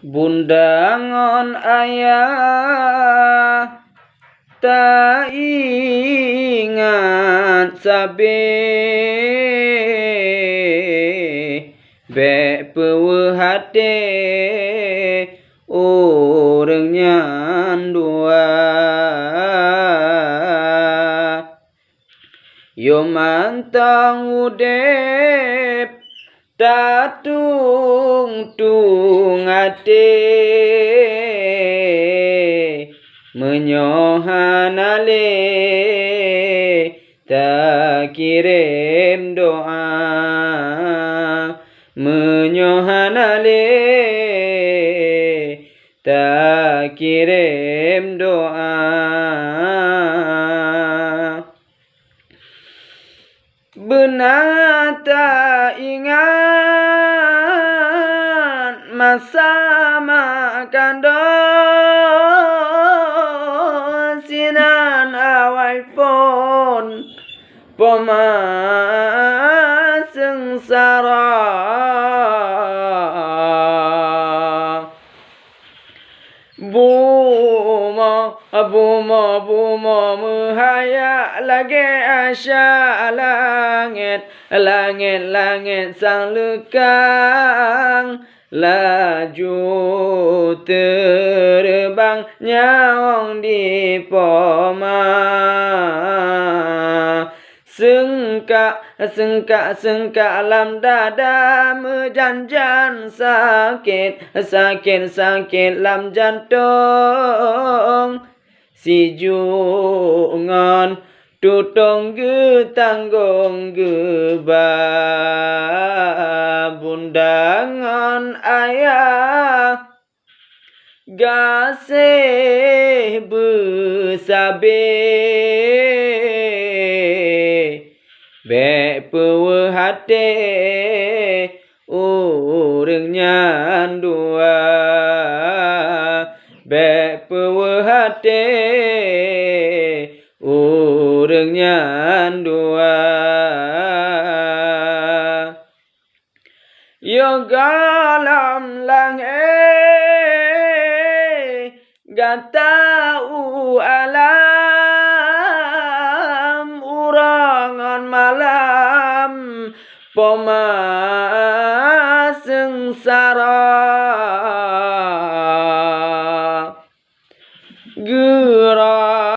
Bunda ngon ayah tak ingat sabe be pewehate orang nyandua yo mantang udep tatung tung ate menyohan ale tak kirim doa menyohan ale tak kirim doa benar tak ingat masa makan sinan awal pon poma sengsara Buma mehaya lagi asya langit sang lekang laju terbang nyawang di poma sengka alam dada mejanjan sakit lam jantung si jungan tutong ge tanggung geba bundangan ayah gasih besabe be pewehate orang nyandua be pewehate orang nyandua yo galam langit gatau alam urangan malam poma sengsara